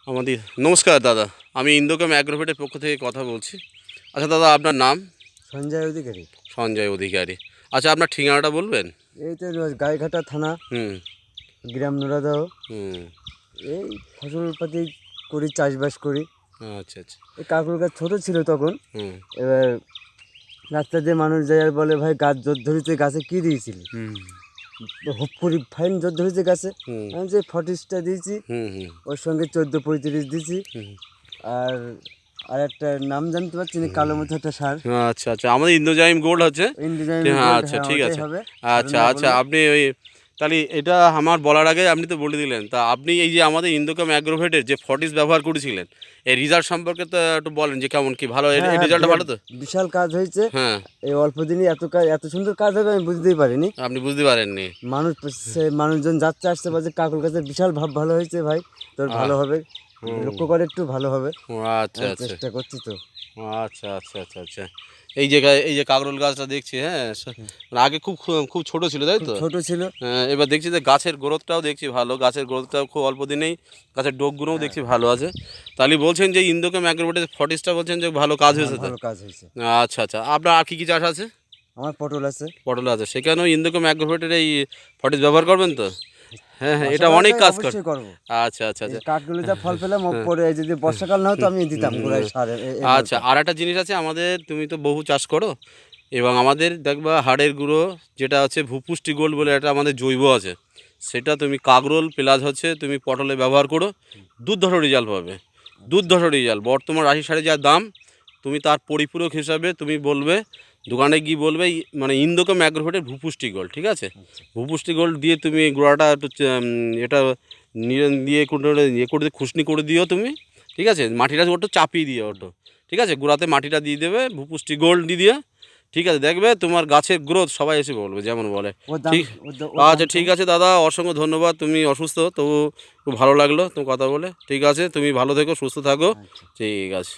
আমাদের নমস্কার দাদা, আমি ইন্দোকাম অ্যাগ্রোভেটের পক্ষ থেকে কথা বলছি। আচ্ছা দাদা, আপনার নাম? সঞ্জয় অধিকারী। সঞ্জয় অধিকারী। আচ্ছা, আপনার ঠিকানাটা বলবেন? এই তো গাইঘাটা থানা, হুম গ্রাম নোরাদহ। হুম। এই ফসলপাতি করি, চাষবাস করি। আচ্ছা আচ্ছা। এই কাকুর গাছ ছোটো ছিল তখন। হুম এবার রাস্তা দিয়ে মানুষ যায় আর বলে, ভাই গাছ জোর ধরেছে, গাছে কী দিয়েছিলি? হুম হুপ করি ফাইন জোর ধরেছে গাছে। হুম আমি যে ফটিসটা দিয়েছি, হুম হুম ওর সঙ্গে 14-35 দিয়েছি। হুম। আর আর একটা নাম জানতে পারছি না, কালো মতো একটা সার। আচ্ছা আচ্ছা, আমাদের ইন্দোজাইম গোল্ড আছে। ইন্ডিয়ান হ্যাঁ গোল্ড, আচ্ছা, হ্যাঁ ঠিক ওটাই আছে। হবে। আচ্ছা সারের আচ্ছা, বলুন। আপনি ওই তাহলে এটা আমার বলার আগে আপনি তো বলে দিলেন। তা আপনি এই যে আমাদের ইন্দোকাম অ্যাগ্রোভেটের যে ফর্টিস ব্যবহার করেছিলেন, এই রেজাল্ট সম্পর্কে তো একটু বলেন যে কেমন কি ভালো, হ্যাঁ এই হ্যাঁ, রেজাল্টটা ভালো তো? বিশাল কাজ হয়েছে। হ্যাঁ। এই অল্প দিনে এত কাজ, এত সুন্দর কাজ হবে আমি বুঝতেই পারিনি। আপনি বুঝতে পারেননি? মানুষ মানুষজন যাচ্ছে আসতে পারছে, কাকুর কাছে বিশাল ভালো হয়েছে ভাই, তোর ভালো হবে, হুম। লক্ষ্য করে একটু ভালো হবে। ও আচ্ছা আমি আচ্ছা। চেষ্টা করছি তো। ও আচ্ছা আচ্ছা আচ্ছা আচ্ছা। এই যে কাকরোল গাছটা দেখছি, হ্যাঁ, মানে আগে খুব খুব ছোট ছিল, তাই খুব তো? ছোট ছিল। এবার দেখছি যে গাছের গ্রোথটাও দেখছি ভালো, গাছের গ্রোথটাও খুব অল্প দিনেই গাছের ডোকগুলোও দেখছি ভালো আছে। তাহলে বলছেন যে ইন্দোকাম অ্যাগ্রোভেটের ফর্টিসটা বলছেন যে ভালো কাজ হ্যাঁ, হয়েছে তো? ভালো কাজ হয়েছে। আচ্ছা আচ্ছা, আপনার আর কী চাষ আছে? আমার পটল আছে। পটল আছে, সেখানেও ইন্দোকাম অ্যাগ্রোভেটের এই ফর্টিস ব্যবহার করবেন তো? হ্যাঁ হ্যাঁ, এটা অনেক বর্ষাকালটাই কাজ কর। অবশ্যই করবো। আচ্ছা আচ্ছা এই আচ্ছা। কাঠগুলো যা ফল পেলাম, ও হ্যাঁ। পরে যদি বর্ষাকাল না হতো আমি দিতাম গোড়ায় সার এই আচ্ছা, মালটা। আর একটা জিনিস আছে আমাদের, তুমি তো বহু চাষ করো এবং আমাদের দেখবা হাড়ের গুঁড়ো যেটা হচ্ছে ভূপুষ্টি গোল্ড বলে একটা আমাদের জৈব আছে, সেটা তুমি কাকরোল প্লাস হচ্ছে তুমি পটলে ব্যবহার করো, দুর্ধর্ষ রেজাল্ট পাবে। দুর্ধর্ষ রেজাল্ট, বর্তমান রাশি সারে যা দাম, তুমি তার পরিপূরক হিসাবে তুমি বলবে, দোকানে গিয়ে বলবে মানে ইন্দোকাম অ্যাগ্রোভেটের ভূপুষ্টি গোল্ড, ঠিক আছে? ভূপুষ্টি গোল্ড দিয়ে তুমি গোড়াটা একটু এটা নিয়ে দিয়ে ইয়ে করে খুশনি করে দিও তুমি, ঠিক আছে? মাটিটা ওটা চাপিয়ে দিও ওটা, ঠিক আছে? গোড়াতে মাটিটা দিয়ে দেবে, ভূপুষ্টি গোল্ড দিয়ে দিয়ে, ঠিক আছে? দেখবে তোমার গাছের গ্রোথ সবাই এসে বলবে যেমন বলে। ওর দাম, ঠিক। ওর দাম আচ্ছা ঠিক কেমন? আছে দাদা, অসংখ্য ধন্যবাদ। তুমি অসুস্থ, তবু খুব ভালো লাগলো তোমার কথা বলে। ঠিক আছে, তুমি ভালো থেকো, সুস্থ থাকো। আচ্ছা। ঠিক আছে।